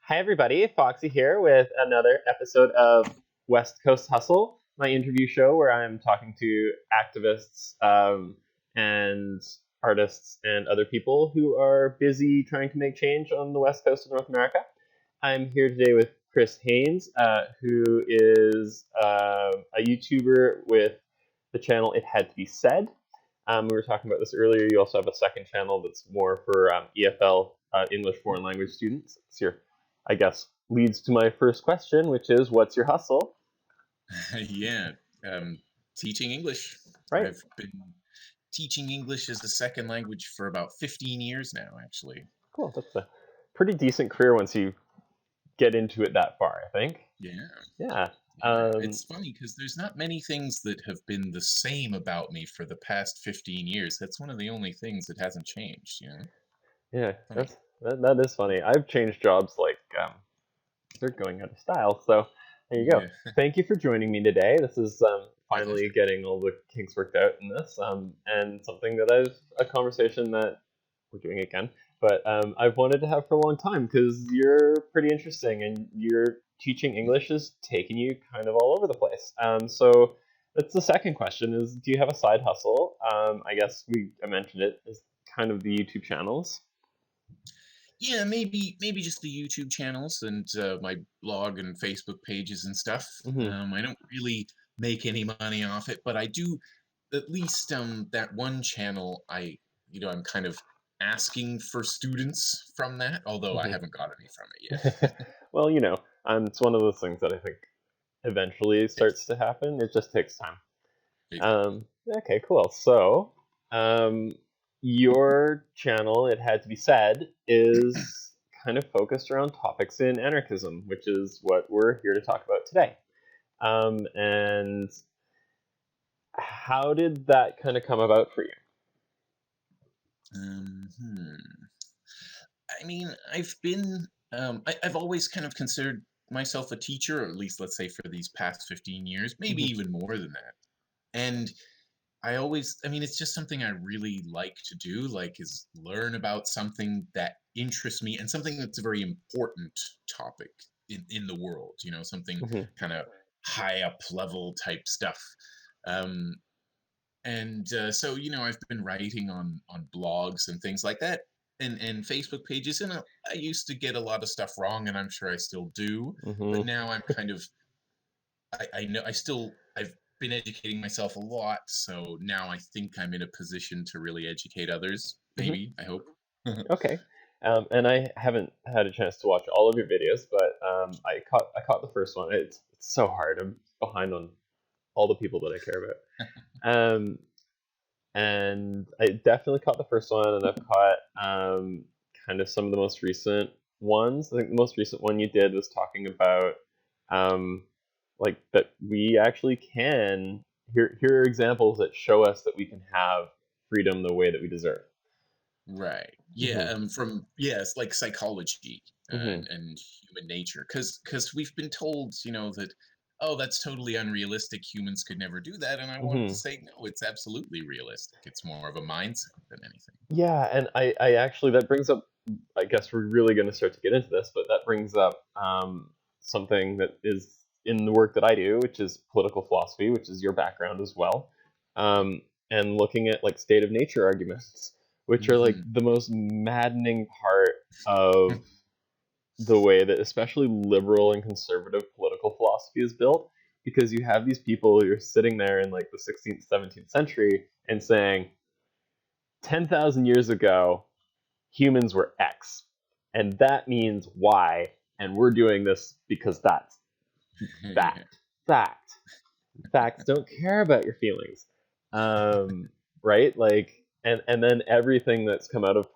Hi, everybody. FoxxC here with another episode of West Coast Hustle, my interview show where I'm talking to activists and artists and other people who are busy trying to make change on the West Coast of North America. I'm here today with Chris Haynes, who is a YouTuber with the channel ItHadToBeSaid. We were talking about this earlier. You also have a second channel that's more for EFL, English Foreign Language students. It's your, I guess, leads to my first question, which is, what's your hustle? Yeah, teaching English. Right. I've been teaching English as a second language for about 15 years now, actually. Cool. That's a pretty decent career once you get into it that far, I think. Yeah. Yeah. It's funny because there's not many things that have been the same about me for the past 15 years. That's one of the only things that hasn't changed, you know? Yeah, Funny. that is funny. I've changed jobs like they're going out of style. So there you go. Yeah. Thank you for joining me today. This is My finally pleasure. getting all the kinks worked out in this, and something that a conversation that we're doing again, but I've wanted to have for a long time because you're pretty interesting and your teaching English is taking you kind of all over the place. So that's the second question: is do you have a side hustle? I guess I mentioned it is kind of the YouTube channels. Yeah, maybe just the YouTube channels and my blog and Facebook pages and stuff. Mm-hmm. I don't really make any money off it, but I do at least that one channel I'm kind of asking for students from that, although I Mm-hmm. haven't got any from it yet. Well, it's one of those things that I think eventually Yes, starts to happen. It just takes time. exactly. Okay, cool. So, um, your channel, It Had to Be Said, is kind of focused around topics in anarchism, which is what we're here to talk about today. And how did that kind of come about for you? Um, hmm. I mean, I've always kind of considered myself a teacher, or at least let's say for these past 15 years, maybe Mm-hmm. even more than that. And I mean, it's just something I really like to do, like, is learn about something that interests me and something that's a very important topic in the world, something Mm-hmm. kind of high up level type stuff. Um, and so, I've been writing on blogs and things like that and Facebook pages, and I used to get a lot of stuff wrong, and I'm sure I still do, but Mm-hmm. now I'm kind of I know I've been educating myself a lot, so now I think I'm in a position to really educate others. Mm-hmm. Maybe, I hope. Okay. And I haven't had a chance to watch all of your videos, but I caught the first one. It's so hard. I'm behind on all the people that I care about. And I definitely caught the first one, and I've caught kind of some of the most recent ones. I think the most recent one you did was talking about um, like that we actually can. Here are examples that show us that we can have freedom the way that we deserve. Right. Yeah. Hmm. It's like psychology Hmm. and human nature, because we've been told, that, oh, that's totally unrealistic. Humans could never do that, and I wanted to Hmm. say no. It's absolutely realistic. It's more of a mindset than anything. Yeah, and I actually that brings up. I guess we're really going to start to get into this, but that brings up something that is in the work that I do, which is political philosophy, which is your background as well, and looking at like state of nature arguments, which are like Hmm. the most maddening part of the way that especially liberal and conservative political philosophy is built, because you have these people who are sitting there in like the 16th, 17th century and saying 10,000 years ago humans were X, and that means Y, and we're doing this because that's fact. Fact. Facts don't care about your feelings, right? Like, and then everything that's come out of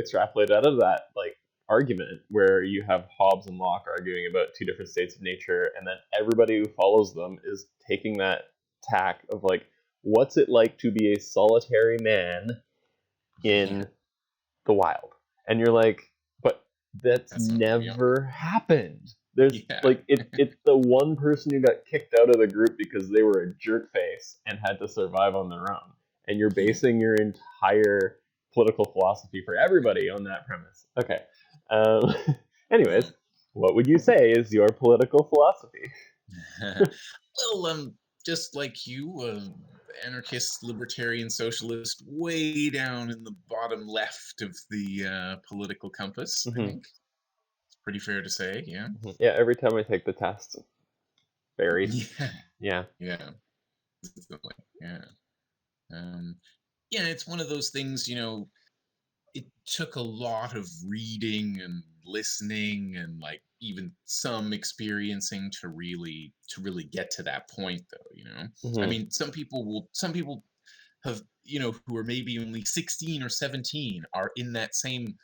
extrapolated out of that like argument, where you have Hobbes and Locke arguing about two different states of nature, and then everybody who follows them is taking that tack of like, what's it like to be a solitary man Yeah. in the wild? And you're like, but that's That's not who we are. never happened. There's Yeah. like it's the one person who got kicked out of the group because they were a jerk face and had to survive on their own. And you're Yeah. basing your entire political philosophy for everybody on that premise. Okay. Um, anyways, what would you say is your political philosophy? Well, just like you, anarchist, libertarian, socialist, way down in the bottom left of the political compass. I Hmm. think it's pretty fair to say. Yeah. Yeah, every time I take the test, very. Yeah. Yeah. Yeah. Definitely. Yeah. Um, yeah. It's one of those things. It took a lot of reading and listening and like even some experiencing to really get to that point though. I Hmm. mean, some people have, who are maybe only 16 or 17 are in that same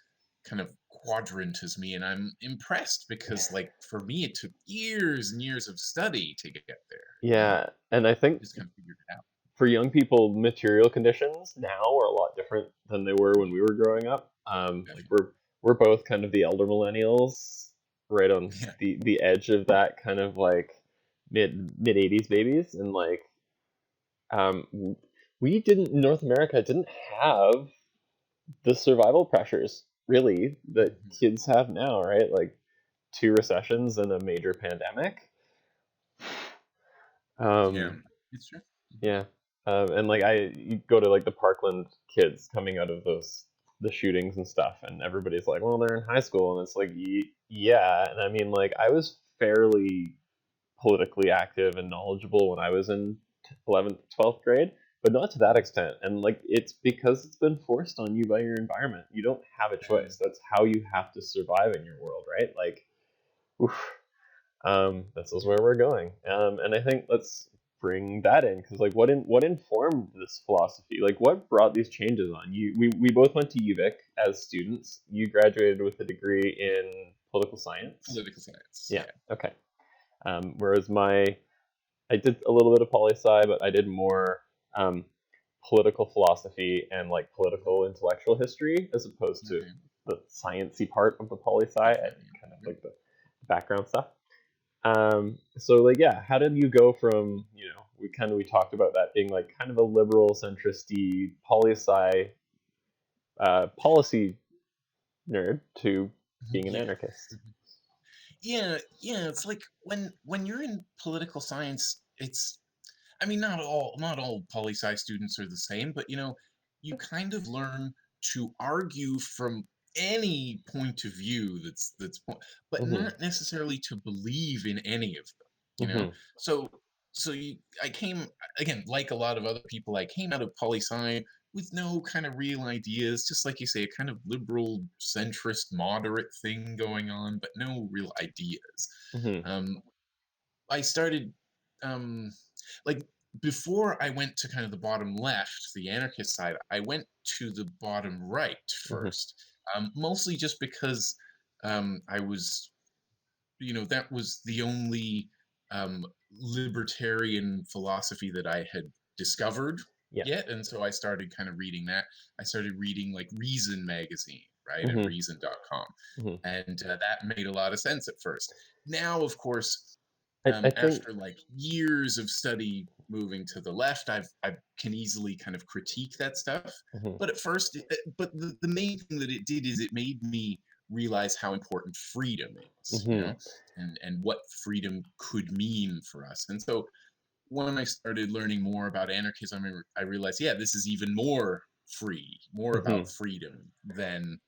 kind of quadrant as me, and I'm impressed because like for me it took years and years of study to get there. Yeah, and I think Just kind of figured it out. for young people, material conditions now are a lot different than they were when we were growing up. Like Definitely. we're both kind of the elder millennials, right on Yeah. the edge of that kind of like mid 80s babies, and like we didn't North America didn't have the survival pressures really that Mhm. kids have now, right? Like two recessions and a major pandemic. Yeah. Um, It's true. yeah, and like you go to like the Parkland kids coming out of the shootings and stuff, and everybody's like, well, they're in high school, and it's like, yeah, and I mean, like I was fairly politically active and knowledgeable when I was in 11th, 12th grade, but not to that extent. And like it's because it's been forced on you by your environment. You don't have a Um, choice. That's how you have to survive in your world, right? Like, oof, this is where we're going. And I think let's bring that in because like what informed this philosophy? Like what brought these changes on you? We both went to UVic as students. You graduated with a degree in political science. Political science. Yeah. Yeah. Okay. Whereas I did a little bit of poli sci, but I did more um, political philosophy and like political intellectual history as opposed to Okay. the sciencey part of the poli sci and Okay. kind of like the background stuff. So like yeah, how did you go from we talked about that being like kind of a liberal centristy poli sci policy nerd to being an Yeah. anarchist? Yeah, it's like when you're in political science, it's I mean not all poli sci students are the same, but you kind of learn to argue from any point of view but Mm-hmm. not necessarily to believe in any of them, you know? Mm-hmm. So I came again, like a lot of other people, I came out of poli sci with no kind of real ideas, just like you say, a kind of liberal, centrist, moderate thing going on, but no real ideas. Mm-hmm. Um, I started, um, like, before I went to kind of the bottom left, the anarchist side, I went to the bottom right Mm-hmm. first, mostly just because I was that was the only um, libertarian philosophy that I had discovered Yeah. yet. And so I started kind of reading that. I started reading like Reason magazine, right, at Mm-hmm. reason.com. Mm-hmm. And that made a lot of sense at first. Now, of course, I think. after like years of study moving to the left, I can easily kind of critique that stuff. Mhm. But at first, but the main thing that it did is it made me realize how important freedom is, Mhm. and what freedom could mean for us. And so when I started learning more about anarchism, I realized, yeah, this is even more free, more about Mhm. freedom than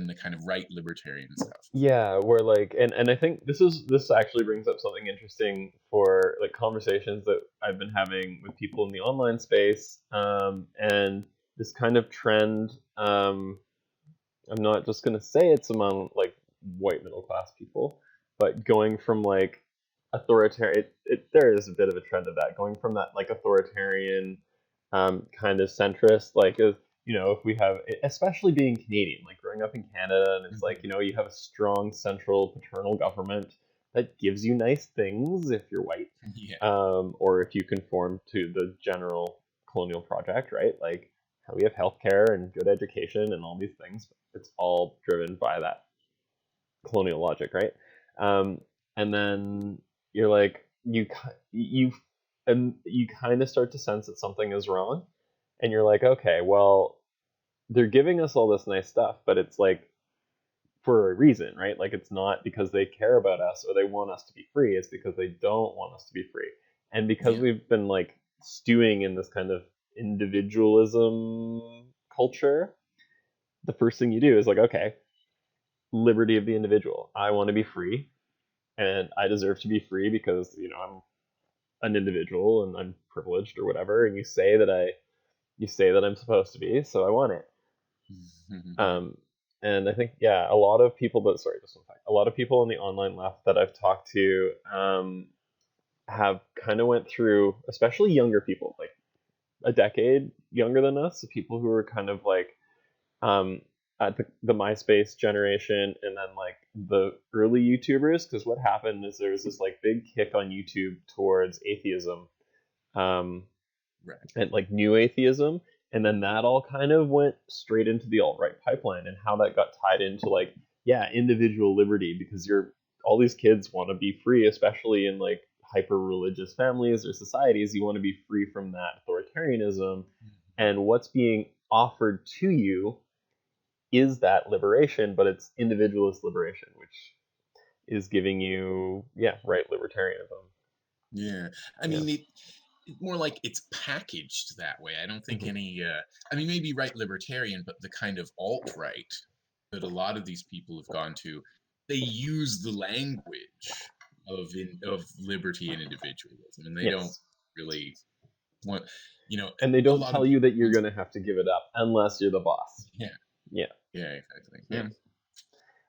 the kind of right libertarian stuff. Yeah, where like and I think this actually brings up something interesting for like conversations that I've been having with people in the online space, and this kind of trend. I'm not just gonna say it's among like white middle class people, but going from like authoritarian, there is a bit of a trend of that going from that like authoritarian, kind of centrist, like if we have, especially being Canadian, like growing up in Canada, and it's like Mhm. you have a strong central paternal government that gives you nice things if you're white, Yeah. or if you conform to the general colonial project, right? Like how we have healthcare and good education and all these things. It's all driven by that colonial logic, right? Um, and then you're like you kind of start to sense that something is wrong, and you're like, okay, well, they're giving us all this nice stuff, but it's like for a reason, right? Like, it's not because they care about us or they want us to be free. It's because they don't want us to be free. And because Yeah. we've been like stewing in this kind of individualism culture, the first thing you do is like, okay, liberty of the individual. I want to be free, and I deserve to be free because, you know, I'm an individual and I'm privileged or whatever. And you say that I'm supposed to be, so I want it. Um, and I think, yeah, a lot of people, but sorry, just one fact, a lot of people on the online left that I've talked to have kind of went through, especially younger people, like a decade younger than us, people who were kind of like um, at the MySpace generation, and then like the early YouTubers, because what happened is there was this like big kick on YouTube towards atheism, um, Right. and like new atheism, and then that all kind of went straight into the alt-right pipeline, and how that got tied into like, yeah, individual liberty, because you're all these kids want to be free, especially in like hyper religious families or societies. You want to be free from that authoritarianism, and what's being offered to you is that liberation, but it's individualist liberation, which is giving you, yeah, right, libertarianism. Yeah. I Yeah. mean, it's more like it's packaged that way. I don't think Mm-hmm. any, I mean, maybe right libertarian, but the kind of alt-right that a lot of these people have gone to, they use the language of liberty and individualism, and they don't Yes. really want, you know, And they a don't lot of tell you people that you're want, going to have to give it up unless you're the boss. yeah, Yeah. yeah, exactly. Yeah.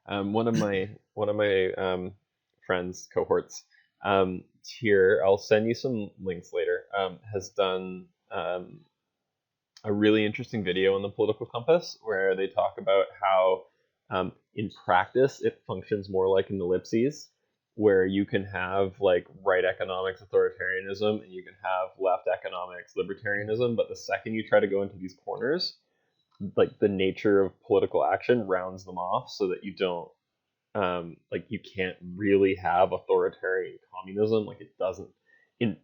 Yeah. One of my friends, cohorts, here, I'll send you some links later, has done a really interesting video on the political compass where they talk about how, in practice, it functions more like an ellipses, where you can have like right economics authoritarianism and you can have left economics libertarianism, but the second you try to go into these corners, like the nature of political action rounds them off, so that you don't, like, you can't really have authoritarian communism. Like, it doesn't, in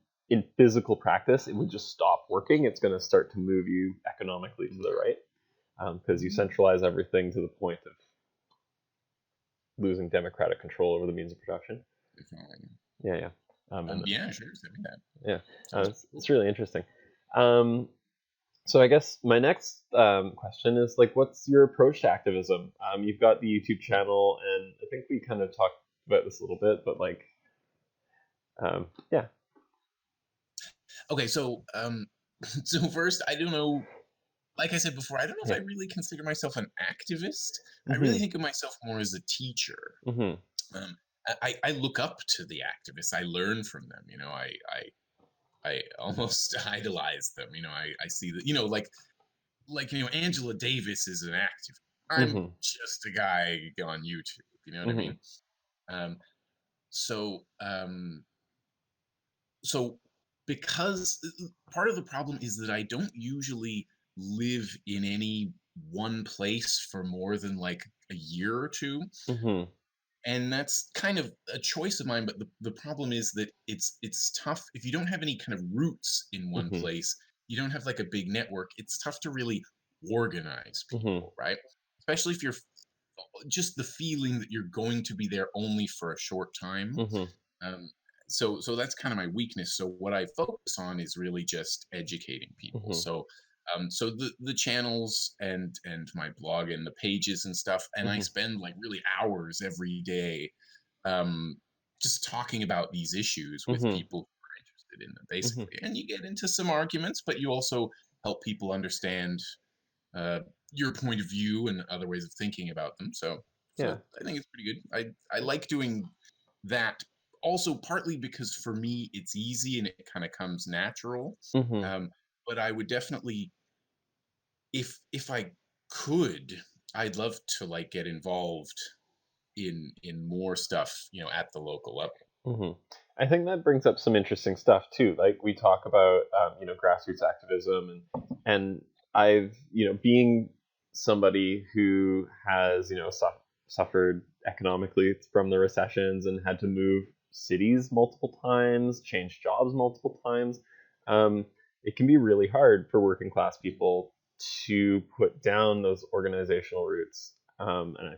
physical practice, it would just stop working. It's going to start to move you economically to the right, because you centralize everything to the point of losing democratic control over the means of production. Definitely. Yeah, yeah. And Yeah, sure. Send me that. yeah, Sounds it's cool. really interesting. So I guess my next question is like, what's your approach to activism? You've got the YouTube channel, and I think we kind of talked about this a little bit, but like, yeah. Okay, so so first, I don't know. Like I said before, I don't know if Yeah. I really consider myself an activist. I really Mhm. think of myself more as a teacher. Mhm. Um, I look up to the activists. I learn from them. You know, I almost idolize them. You know, I see that. You know, like you know, Angela Davis is an activist. I'm Mhm. just a guy on YouTube. You know what I Mhm. mean? Um, so so because part of the problem is that I don't usually live in any one place for more than like a year or two, Mhm. and that's kind of a choice of mine. But the problem is that it's tough if you don't have any kind of roots in one Mhm. place. You don't have like a big network. It's tough to really organize Mhm. people, right? Especially if you're just the feeling that you're going to be there only for a short time. Mhm. um, so that's kind of my weakness. So what I focus on is really just educating people. Mhm. So the channels and my blog and the pages and stuff, and I Mhm. spend like really hours every day, um, just talking about these issues with Mhm. people who are interested in them, Mhm. basically. And you get into some arguments, but you also help people understand uh, your point of view and other ways of thinking about them. Yeah. So I think it's pretty good. I like doing that, also partly because for me it's easy and it kind of comes natural. Mhm. Um, but I would definitely, if I could, I'd love to like get involved in more stuff, you know, at the local level. Mhm. I think that brings up some interesting stuff too. Like, we talk about, grassroots activism, and I've, being somebody who has, suffered economically from the recessions and had to move cities multiple times, change jobs multiple times. It can be really hard for working class people to put down those organizational roots. And I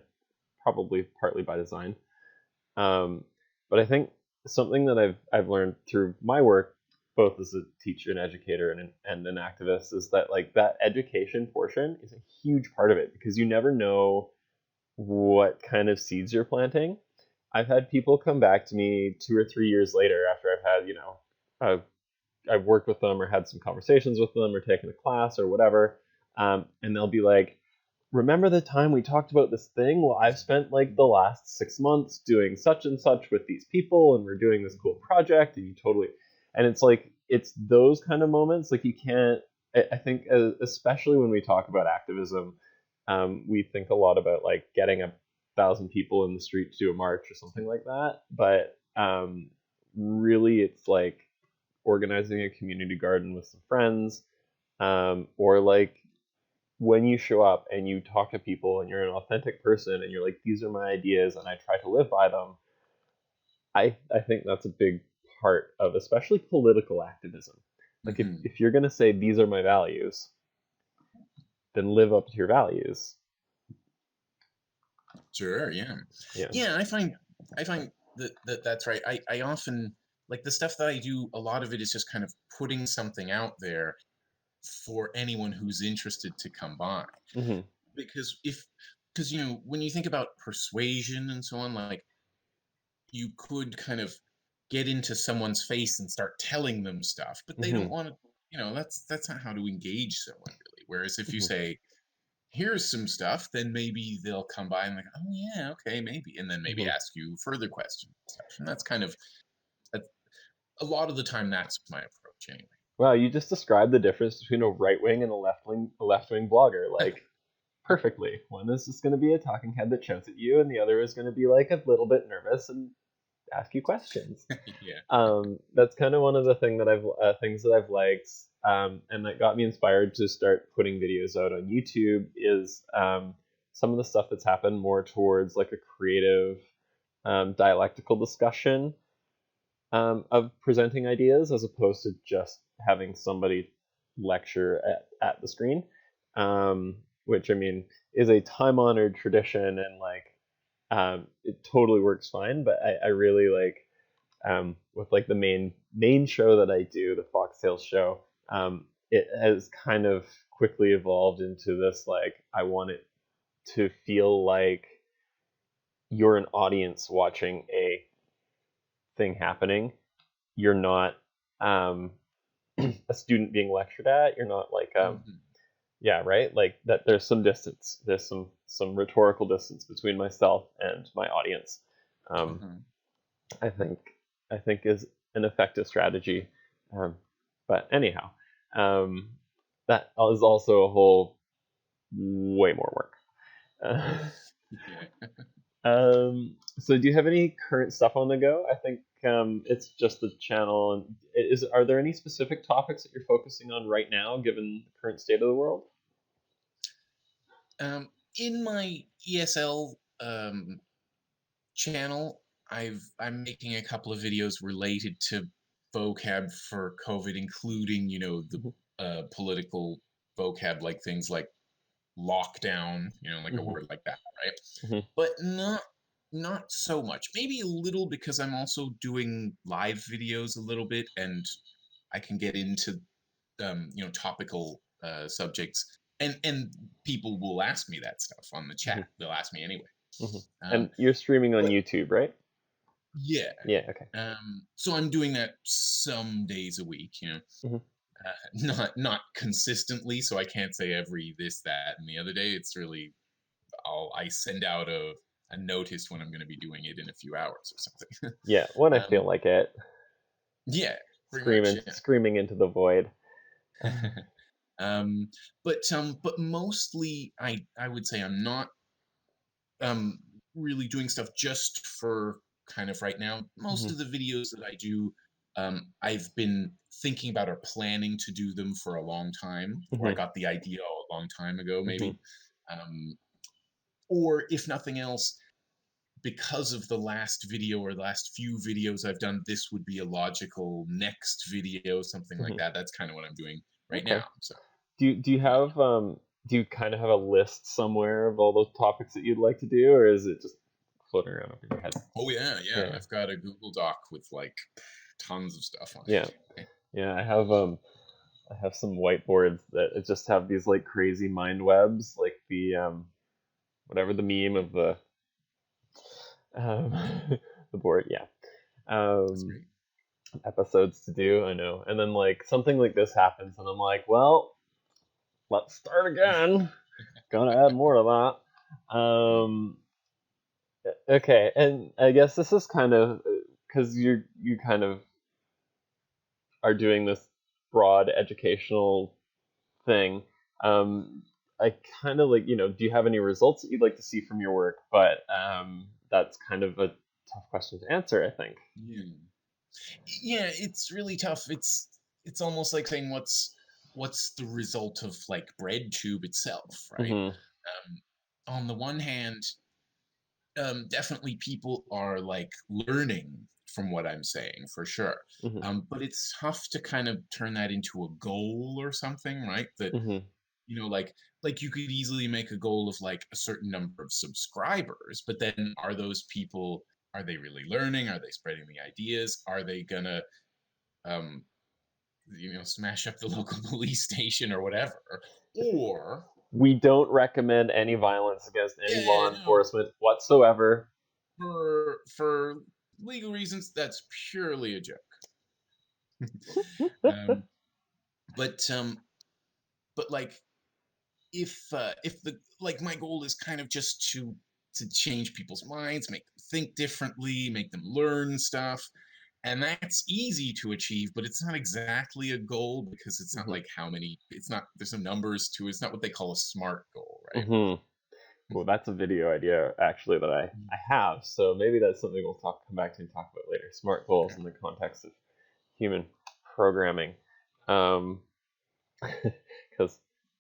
probably partly by design. But I think something that I've learned through my work, both as a teacher and educator and an activist, is that like that education portion is a huge part of it, because you never know what kind of seeds you're planting. I've had people come back to me 2 or 3 years later after I've had, I've worked with them or had some conversations with them or taken a class or whatever, and they'll be like, remember the time we talked about this thing? Well, I've spent like the last 6 months doing such and such with these people, and we're doing this cool project, and you totally, and it's like, it's those kind of moments, like you can't, I think, especially when we talk about activism, we think a lot about like getting 1,000 people in the street to do a march or something like that, but really it's like organizing a community garden with some friends, or like when you show up and you talk to people and you're an authentic person and you're like, these are my ideas and I try to live by them. I think that's a big part of especially political activism. Like if you're going to say these are my values, then live up to your values. Sure. Yeah. I find that's right. I often, like, the stuff that I do, a lot of it is just kind of putting something out there for anyone who's interested to come by. Mm-hmm. Because when you think about persuasion and so on, like, you could kind of get into someone's face and start telling them stuff, but they don't want to, that's not how to engage someone really. Whereas if you say, here's some stuff, then maybe they'll come by and like, oh yeah, okay, maybe, and then maybe ask you further questions and stuff. And that's kind of a lot of the time that's my approach anyway. Wow, you just described the difference between a right wing and a left wing blogger, like perfectly. One is just going to be a talking head that shouts at you, and the other is going to be like a little bit nervous and ask you questions. That's kind of one of the things that I've liked, and that got me inspired to start putting videos out on YouTube is some of the stuff that's happened more towards like a creative, dialectical discussion of presenting ideas, as opposed to just having somebody lecture at the screen, which I mean is a time-honored tradition, and like it totally works fine. But I really like, with like the main show that I do, the FoxxTales show, it has kind of quickly evolved into this, like, I want it to feel like you're an audience watching a thing happening. You're not a student being lectured at. You're not like yeah, right, like that there's some distance, there's some rhetorical distance between myself and my audience. I think is an effective strategy. But anyhow, that is also a whole way more work. So do you have any current stuff on the go? I think it's just the channel. And are there any specific topics that you're focusing on right now, given the current state of the world? In my ESL channel, I'm making a couple of videos related to vocab for COVID, including the political vocab, like things like lockdown, like a word like that, right? But not so much. Maybe a little, because I'm also doing live videos a little bit, and I can get into topical subjects, and people will ask me that stuff on the chat. They'll ask me anyway. And you're streaming on YouTube, right? Yeah. Okay. So I'm doing that some days a week, not consistently. So I can't say every this, that, and the other day. It's really, I send out a notice when I'm going to be doing it in a few hours or something. Yeah, when I feel like it. Yeah, screaming into the void. But mostly I would say I'm not really doing stuff just for kind of right now. Most of the videos that I do, I've been thinking about or planning to do them for a long time, or I got the idea a long time ago, maybe. Or if nothing else, because of the last video or the last few videos I've done, this would be a logical next video, something like that. That's kind of what I'm doing right now. So do you have do you kind of have a list somewhere of all those topics that you'd like to do, or is it just floating around over your head? Oh yeah, yeah. Yeah, I've got a Google Doc with like tons of stuff on yeah, it. yeah. I have some whiteboards that just have these like crazy mind webs, like the whatever the meme of the um, the board. Yeah. That's Um, great. episodes to do. I know. And then like something like this happens, and I'm like, well, let's start again. Gonna add more of that. Okay, and I guess this is kind of because you kind of are doing this broad educational thing. Um, I kind of like, do you have any results that you'd like to see from your work? But that's kind of a tough question to answer, I think. Yeah. Yeah, it's really tough. It's almost like saying what's the result of like bread tube itself, right? Mm-hmm. Um, on the one hand, definitely people are like learning from what I'm saying for sure. Mm-hmm. But it's tough to kind of turn that into a goal or something, right? That Mm-hmm. like you could easily make a goal of like a certain number of subscribers, but then are those people, are they really learning? Are they spreading the ideas? Are they gonna um smash up the local police station or whatever? Or We don't recommend any violence against any law yeah, no, enforcement whatsoever. for legal reasons, that's purely a joke. um but but like if the like my goal is kind of just to change people's minds, make them think differently, make them learn stuff, and that's easy to achieve, but it's not exactly a goal because it's not Mm-hmm. like how many, it's not, there's some numbers to it. It's not what they call a smart goal, right? Mm-hmm. Well, that's a video idea actually that I have. So maybe that's something we'll come back to and talk about later. Smart goals Okay. in the context of human programming, because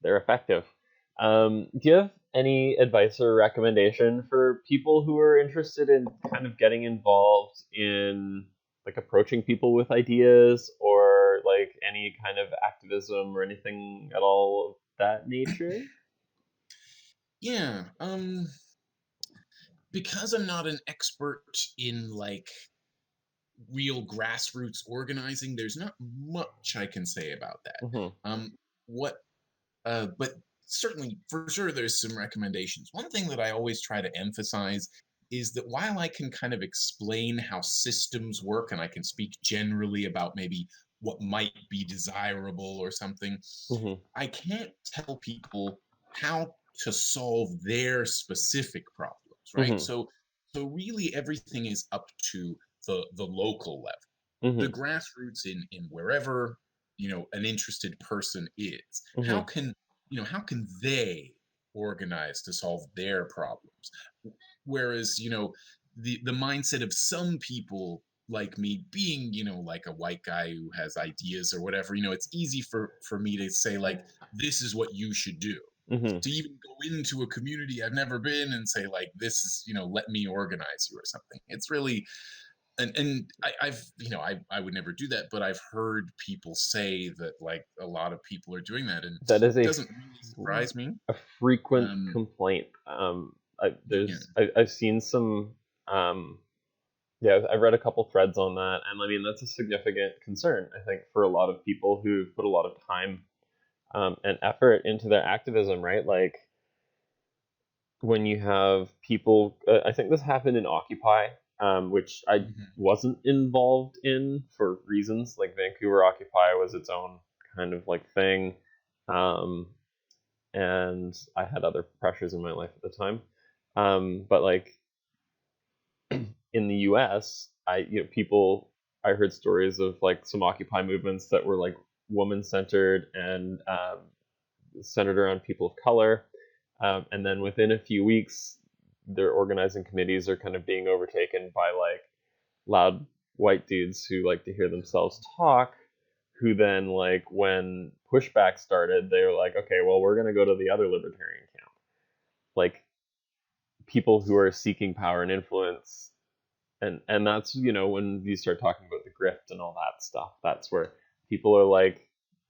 they're effective. Do you have any advice or recommendation for people who are interested in kind of getting involved in like approaching people with ideas or like any kind of activism or anything at all of that nature? Yeah, because I'm not an expert in like real grassroots organizing, there's not much I can say about that. Mm-hmm. What but certainly for sure there's some recommendations. One thing that I always try to emphasize is that while I can kind of explain how systems work and I can speak generally about maybe what might be desirable or something, Mm-hmm. I can't tell people how to solve their specific problems, right? Mm-hmm. So really everything is up to the local level, the Mm-hmm. grassroots in wherever an interested person is. How Mm-hmm. can how can they organize to solve their problems? Whereas the mindset of some people like me, being like a white guy who has ideas or whatever, it's easy for me to say like, this is what you should do, Mm-hmm. to even go into a community I've never been and say like, this is let me organize you or something. It's really, and I've I would never do that, but I've heard people say that like a lot of people are doing that, and That is it doesn't really surprise me. a frequent um complaint. yeah. I've seen some. Yeah, I've read a couple threads on that, and I mean that's a significant concern. I think for a lot of people who put a lot of time and effort into their activism, right? Like when you have people, I think this happened in Occupy, which I Mhm. wasn't involved in for reasons like Vancouver Occupy was its own kind of like thing. Um, and I had other pressures in my life at the time. But like in the U.S., I heard stories of like some Occupy movements that were like woman centered and centered around people of color, and then within a few weeks, their organizing committees are kind of being overtaken by like loud white dudes who like to hear themselves talk, who then like when pushback started, they were like, okay, well we're gonna go to the other libertarian camp, like people who are seeking power and influence, and that's when you start talking about the grift and all that stuff, that's where people are like,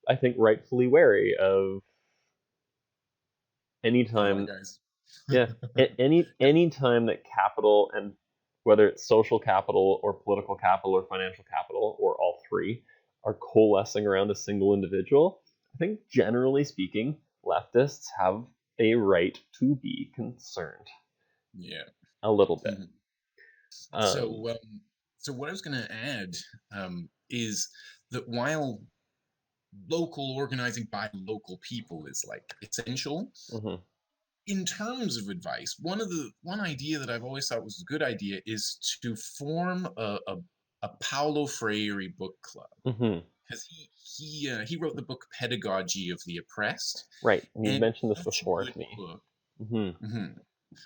I think rightfully wary of The white anytime. guys. Yeah. Any time that capital, and whether it's social capital or political capital or financial capital or all three, are coalescing around a single individual, I think generally speaking, leftists have a right to be concerned Yeah. a little bit. Mhm. Um, So, so what I was going to add is that while local organizing by local people is like essential, mhm, in terms of advice, one idea that I've always thought was a good idea is to form a Paulo Freire book club, mhm. because he wrote the book Pedagogy of the Oppressed, Right, and you've and mentioned this such a before good to me. book. Mhm, Mhm.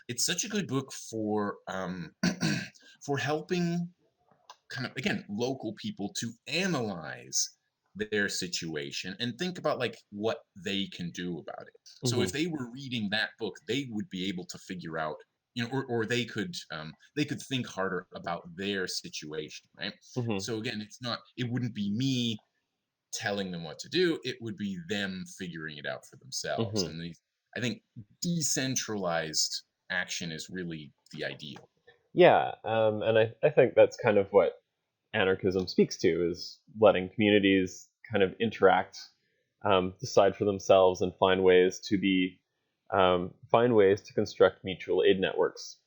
It's such a good book for for helping kind of, again, local people to analyze their situation and think about like what they can do about it. So if mhm, they were reading that book, they would be able to figure out, or they could think harder about their situation, right? mhm, So again, it wouldn't be me telling them what to do, it would be them figuring it out for themselves. mhm. And I think decentralized action is really the ideal. Yeah, and I think that's kind of what anarchism speaks to, is letting communities kind of interact, decide for themselves, and find ways to construct mutual aid networks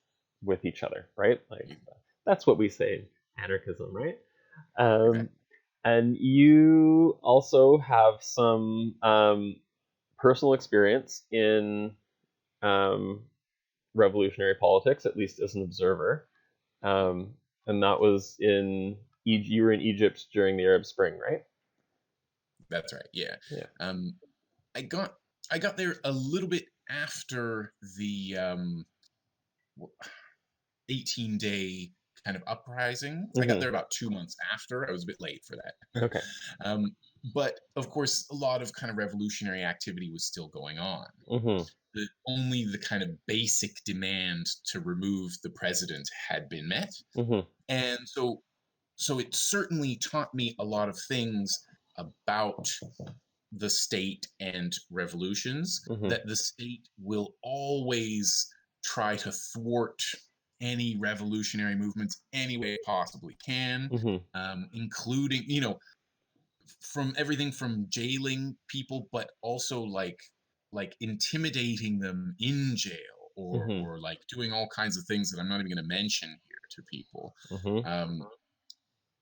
with each other, right? Like that's what we say in anarchism, right? Okay. Um, and you also have some personal experience in um, revolutionary politics, at least as an observer. And that was you were in Egypt during the Arab Spring, right? That's right. Yeah. Yeah. Um, I got I got there a little bit after the 18-day kind of uprising. I got Hmm. there about 2 months after. I was a bit late for that. Okay. But of course, a lot of kind of revolutionary activity was still going on. Hmm. Only the kind of basic demand to remove the president had been met, Hmm. and so it certainly taught me a lot of things about the state and revolutions, Hmm. that the state will always try to thwart any revolutionary movements any way it possibly can, Hmm. including, from everything from jailing people, but also like intimidating them in jail, Hmm. or like doing all kinds of things that I'm not even going to mention here to people. Hmm. Um,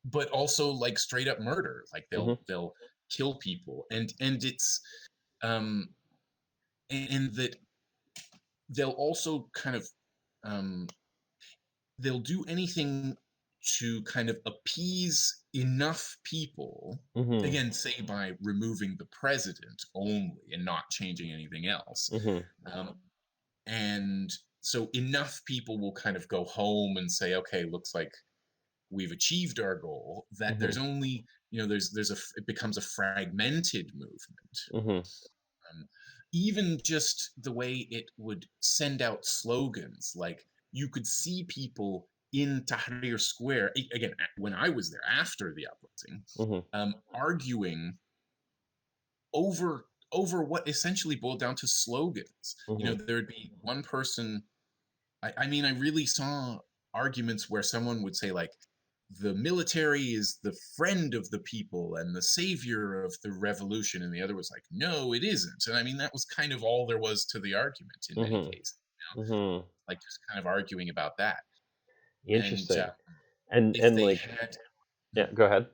but also like straight up murder, like Hmm. they'll kill people, and it's um and that they'll also kind of um they'll do anything to kind of appease enough people, Hmm. again, say by removing the president only and not changing anything else. Hmm. um, and so enough people will kind of go home and say, okay, looks like we've achieved our goal, that Hmm. there's only, it becomes a fragmented movement. Hmm. um, Even just the way it would send out slogans, like you could see people in Tahrir Square, again, when I was there after the uprising, Hmm. arguing over what essentially boiled down to slogans. Hmm. There'd be one person, I mean, I really saw arguments where someone would say, like, the military is the friend of the people and the savior of the revolution. And the other was like, no, it isn't. And I mean, that was kind of all there was to the argument in many Hmm. cases, Hmm. like just kind of arguing about that. And Interesting. And if and they like, had, yeah, go ahead.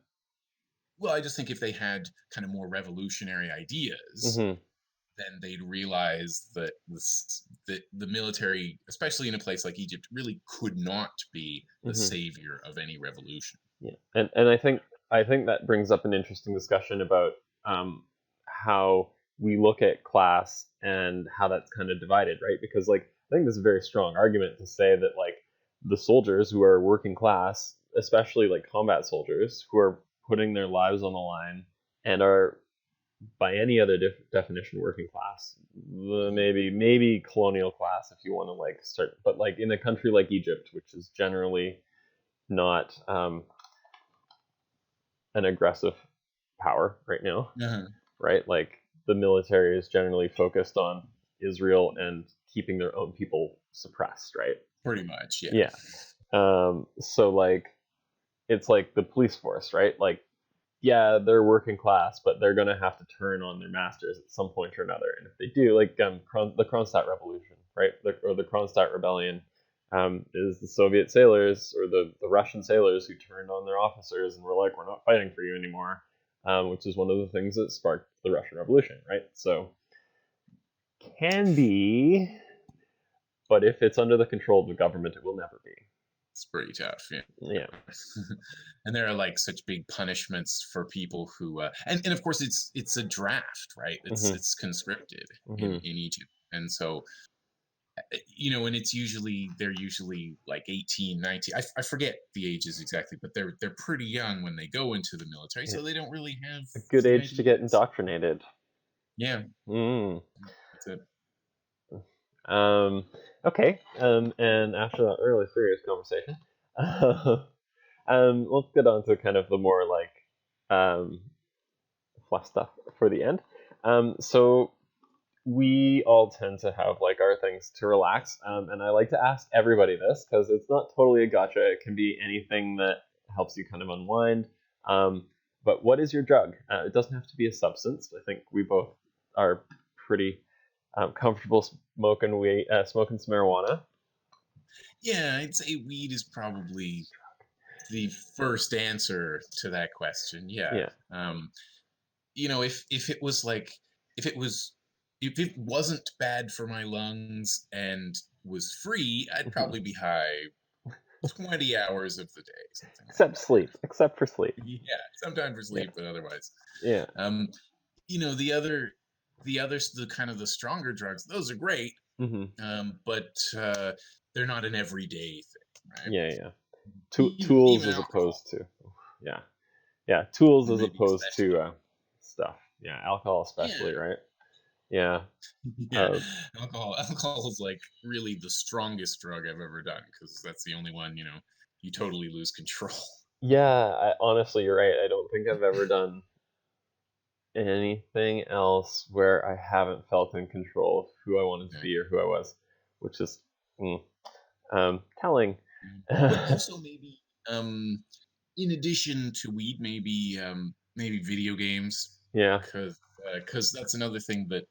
well, I just think if they had kind of more revolutionary ideas, Hmm. then they'd realize that that the military, especially in a place like Egypt, really could not be the Hmm. savior of any revolution. Yeah, and I think that brings up an interesting discussion about how we look at class and how that's kind of divided, right? Because like I think there's a very strong argument to say that like the soldiers who are working class, especially like combat soldiers who are putting their lives on the line and are by any other definition working class, maybe colonial class if you want to like start, but like in a country like Egypt, which is generally not an aggressive power right now, Uh-huh. right? Like the military is generally focused on Israel and keeping their own people suppressed, right? Pretty much, yeah. Yeah. So like, it's like the police force, right? Like, yeah, they're working class, but they're gonna have to turn on their masters at some point or another. And if they do, like the Kronstadt Revolution, right, or the Kronstadt Rebellion, is the Soviet sailors or the Russian sailors who turned on their officers and were like, we're not fighting for you anymore, which is one of the things that sparked the Russian Revolution, right? So can be, but if it's under the control of the government, it will never be. It's pretty tough, yeah. Yeah. And there are like such big punishments for people who and of course it's a draft, right? It's conscripted in Egypt. And so and it's they're usually like 18, 19. I forget the ages exactly, but they're pretty young when they go into the military, so they don't really have a good age to get ideas. indoctrinated. Yeah. That's it. Okay. And after that really serious conversation, let's get on to kind of the more like fluff stuff for the end. So we all tend to have like our things to relax, and I like to ask everybody this because it's not totally a gotcha. It can be anything that helps you kind of unwind. But what is your drug? It doesn't have to be a substance. I think we both are pretty comfortable smoking some marijuana. Yeah, I'd say weed is probably the first answer to that question. Yeah. If it was like if it wasn't bad for my lungs and was free, I'd probably be high 20 hours of the day, something except like that. sleep. Except for sleep. Yeah, sometimes for sleep, but otherwise. Yeah. The kind of the stronger drugs, those are great. But they're not an everyday thing, right? Yeah. Tools even as alcohol. opposed to tools as Maybe opposed especially. to stuff. Yeah, alcohol especially, right? Yeah. Yeah, alcohol is like really the strongest drug I've ever done because that's the only one you totally lose control. Yeah, honestly, you're right. I don't think I've ever done anything else where I haven't felt in control of who I wanted to be or who I was, which is telling. But also maybe in addition to weed, maybe video games. Yeah. Because that's another thing that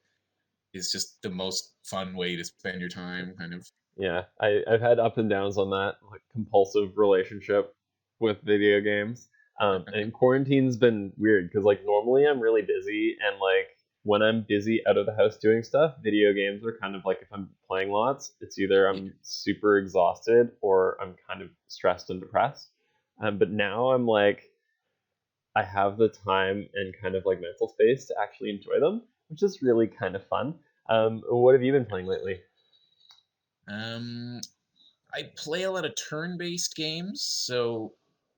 is just the most fun way to spend your time, kind of. Yeah, I've had up and downs on that, like compulsive relationship with video games. And quarantine's been weird because like normally I'm really busy, and like when I'm busy out of the house doing stuff, video games are kind of like, if I'm playing lots, it's either I'm super exhausted or I'm kind of stressed and depressed. But now I'm like, I have the time and kind of like mental space to actually enjoy them, which is really kind of fun. What have you been playing lately? I play a lot of turn-based games, so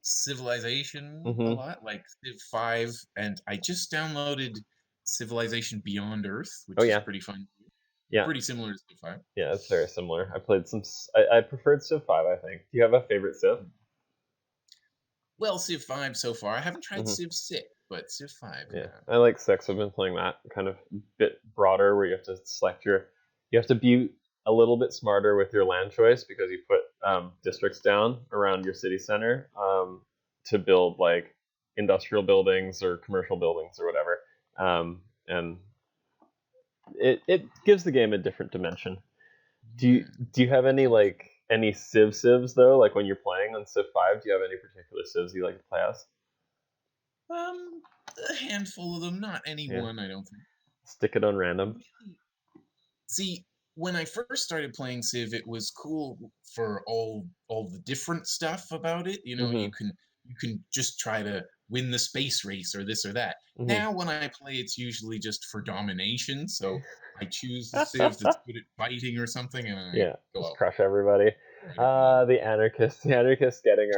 Civilization a lot, like Civ 5, and I just downloaded Civilization Beyond Earth, Oh which is yeah, pretty fun. yeah, Pretty similar to Civ 5. yeah. It's very similar. I played some. I preferred Civ 5. I think. Do you have a favorite Civ? Well, Civ 5 so far. I haven't tried Civ 6, but Civ 5, Yeah, yeah. I like 6. I've been playing that kind of bit broader, where you have to select you have to be a little bit smarter with your land choice because you put districts down around your city center to build like industrial buildings or commercial buildings or whatever, and it gives the game a different dimension. Do you have any civs though? Like when you're playing on Civ 5, do you have any particular civs you like to play as? A handful of them, not any one, I don't think. Stick it on random. See, when I first started playing Civ, it was cool for all the different stuff about it. You can just try to win the space race or this or that. Now, when I play, it's usually just for domination. So I choose the Civ that's good at fighting or something, and I go just out. crush everybody. The anarchists getting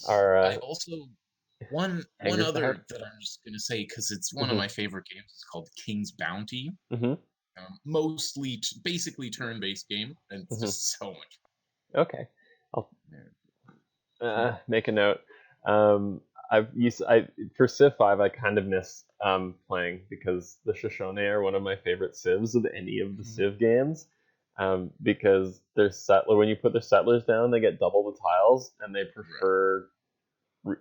our I also one hangers to other heart. that I'm just gonna say because it's one of my favorite games. It's called King's Bounty. Mm-hmm. Mostly, basically turn-based game, and it's just so much fun. Okay, I'll make a note. for Civ 5 I kind of miss playing because the Shoshone are one of my favorite civs of any of the Civ games. Because their settler, when you put their settlers down, they get double the tiles, and they prefer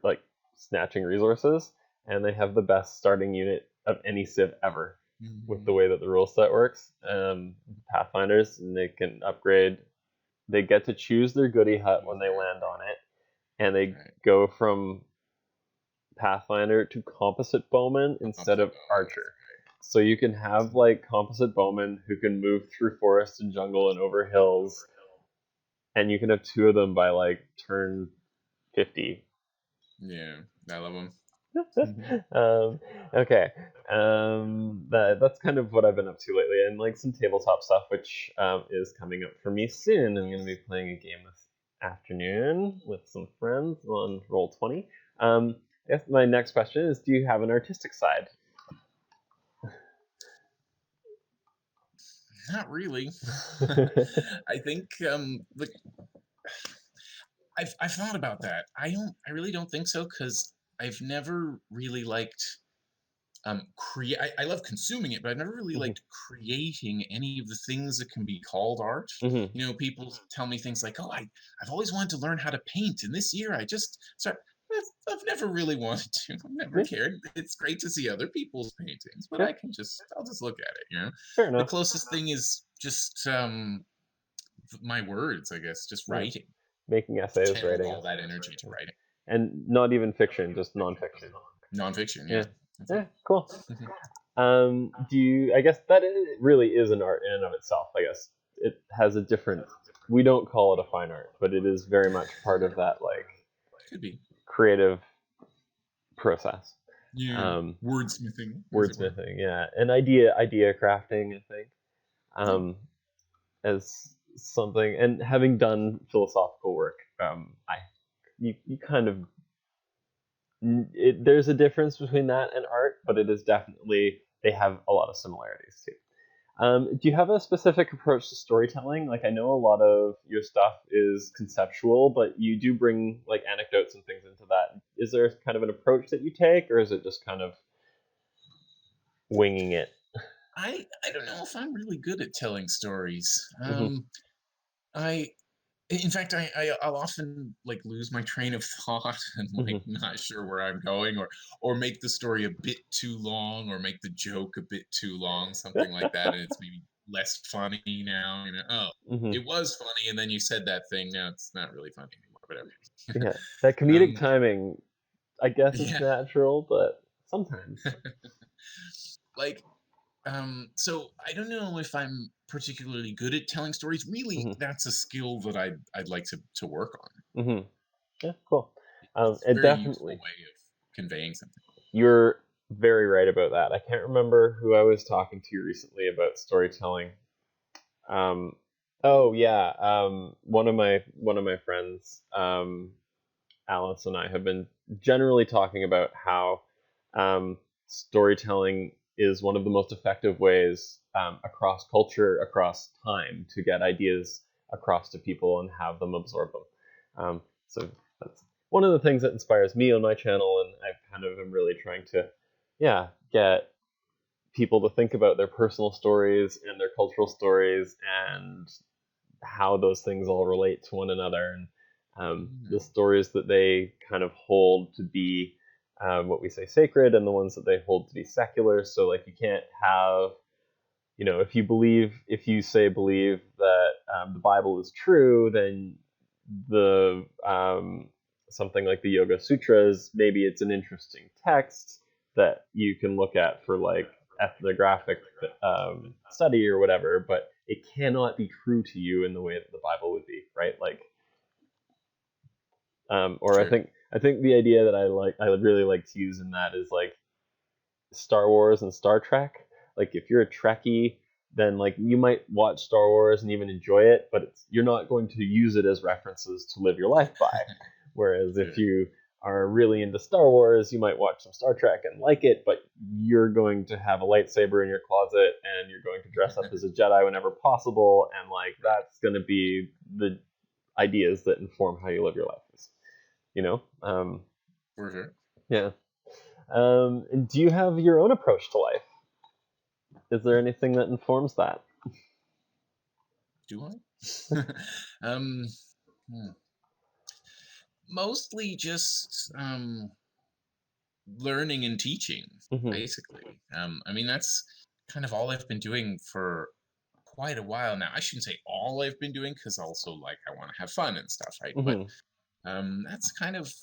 like snatching resources, and they have the best starting unit of any Civ ever with the way that the rule set works. Pathfinders, and they can upgrade. They get to choose their goodie hut when they land on it, and they go from Pathfinder to composite bowman instead of archer. So you can have like composite bowmen who can move through forest and jungle and over hills, and you can have 2 of them by like turn 50. Yeah, I love them. Okay, that's kind of what I've been up to lately, and like some tabletop stuff, which is coming up for me soon. I'm going to be playing a game this afternoon with some friends on Roll20. I guess my next question is, do you have an artistic side? Not really. I think I've thought about that. I really don't think so, because I've never really liked create. I love consuming it, but I've never really liked creating any of the things that can be called art. You know, people tell me things like, "Oh, I've always wanted to learn how to paint, and this year I just start." I've never really wanted to. I've never cared. It's great to see other people's paintings, but I'll just look at it. You know, Fair enough. The closest thing is just my words, I guess, just writing. Making essays, Channel writing. all that energy to writing. And not even fiction, just nonfiction. Nonfiction, yeah. Yeah, cool. I guess that really is an art in and of itself, I guess. It has a different, we don't call it a fine art, but it is very much part of that, like, could be creative process. Yeah, wordsmithing. Wordsmithing, yeah. And idea crafting, I think. As something, and having done philosophical work, you kind of, there's a difference between that and art, but it is definitely, they have a lot of similarities too. Do you have a specific approach to storytelling? Like, I know a lot of your stuff is conceptual, but you do bring like anecdotes and things into that. Is there kind of an approach that you take, or is it just kind of winging it? I don't know if I'm really good at telling stories. In fact, I'll often like lose my train of thought and like not sure where I'm going, or make the story a bit too long, or make the joke a bit too long, something like that, and it's maybe less funny now. You know, it was funny, and then you said that thing. Now it's not really funny anymore. Whatever. Yeah, that comedic timing, I guess it's natural, but sometimes. Like, so I don't know if I'm particularly good at telling stories. Really, that's a skill that I'd like to work on. Yeah, cool. It's a very useful way of conveying something. You're very right about that. I can't remember who I was talking to recently about storytelling. One of my friends, Alice, and I have been generally talking about how storytelling is one of the most effective ways across culture, across time, to get ideas across to people and have them absorb them. So that's one of the things that inspires me on my channel, and I kind of am really trying to, get people to think about their personal stories and their cultural stories and how those things all relate to one another, and the stories that they kind of hold to be what we say sacred, and the ones that they hold to be secular. So like, you can't have, if you believe that the Bible is true, then the something like the Yoga Sutras, maybe it's an interesting text that you can look at for like ethnographic study or whatever, but it cannot be true to you in the way that the Bible would be, right? Like, or sure. I think the idea that I would really like to use in that is like Star Wars and Star Trek. Like, if you're a Trekkie, then like you might watch Star Wars and even enjoy it, but you're not going to use it as references to live your life by. Whereas if you are really into Star Wars, you might watch some Star Trek and like it, but you're going to have a lightsaber in your closet and you're going to dress up as a Jedi whenever possible, and like that's going to be the ideas that inform how you live your life. For sure. Yeah. Do you have your own approach to life? Is there anything that informs that? Do I? um, hmm. Mostly just learning and teaching, Mm-hmm. basically. I mean, that's kind of all I've been doing for quite a while now. I shouldn't say all I've been doing, because also, like, I want to have fun and stuff, right? But Mm-hmm. that's kind of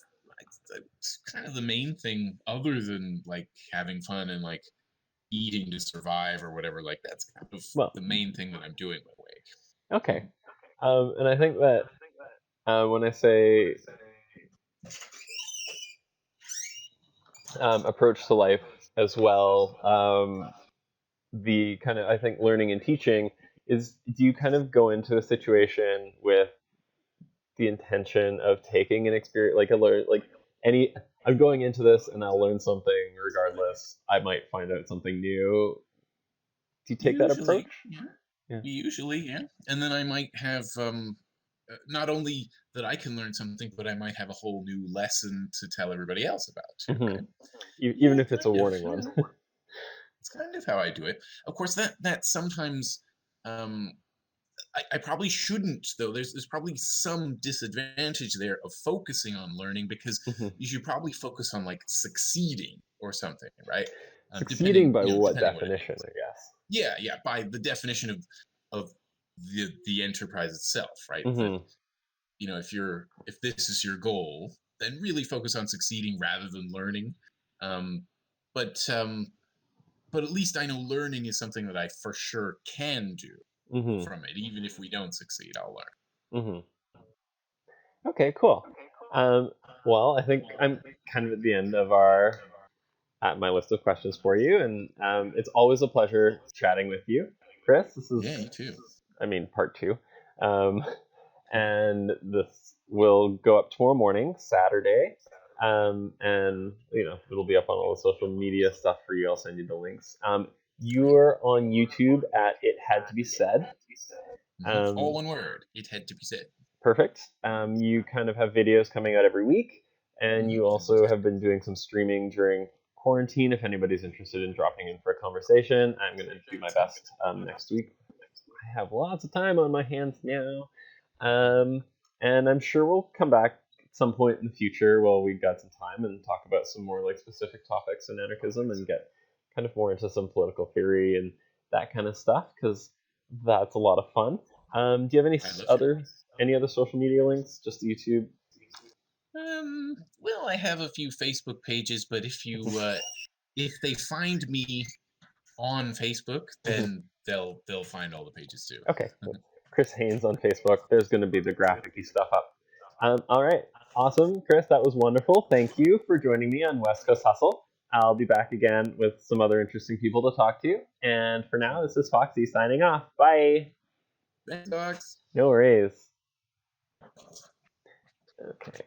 that's kind of the main thing, other than like having fun and like eating to survive or whatever. Like, that's kind of Well, the main thing that I'm doing my way. okay. And I think that when I say approach to life as well, the kind of, I think, learning and teaching is, do you kind of go into a situation with the intention of taking an experience, like any, I'm going into this and I'll learn something regardless. I might find out something new. Do you take that approach? Usually, yeah. Yeah. Usually, yeah. And then I might have not only that I can learn something, but I might have a whole new lesson to tell everybody else about too, Hmm. right? Even Yeah, if it's a kind of. warning one. Yeah. It's kind of how I do it. Of course, that sometimes um, I probably shouldn't, though. There's probably some disadvantage there of focusing on learning, because Hmm. you should probably focus on like succeeding or something, right? Succeeding by what Depending what it definition, means. I guess? Yeah, yeah. By the definition of the enterprise itself, right? That, Hmm. if this is your goal, then really focus on succeeding rather than learning. Um, but um, but at least I know learning is something that I for sure can do Hmm. from it. Even if we don't succeed, I'll learn. Hmm. Okay, cool. Um, well, I think I'm kind of at the end of our at my list of questions for you, and it's always a pleasure chatting with you, Chris. This Yeah, is, you too. I mean, part two, um, and this will go up tomorrow morning, Saturday, and it'll be up on all the social media stuff for you. I'll send you the links. You're on YouTube at It Had to Be Said. All Um, one word. It had to be said. Perfect. You kind of have videos coming out every week, and you Mm-hmm. also have been doing some streaming during quarantine. If anybody's interested in dropping in for a conversation, I'm going to do my best next week. I have lots of time on my hands now, um, and I'm sure we'll come back at some point in the future while we've got some time and talk about some more like specific topics in anarchism and get kind of more into some political theory and that kind of stuff, because that's a lot of fun. Do you have I'd love to. any other social media links? Just YouTube? Well, I have a few Facebook pages, but if they find me on Facebook, then they'll find all the pages too. Okay, cool. Chris Haynes on Facebook. There's going to be the graphic-y stuff up. All right, awesome, Chris. That was wonderful. Thank you for joining me on West Coast Hustle. I'll be back again with some other interesting people to talk to. And for now, this is FoxxC signing off. Bye. Thanks, Docs. No worries. Okay.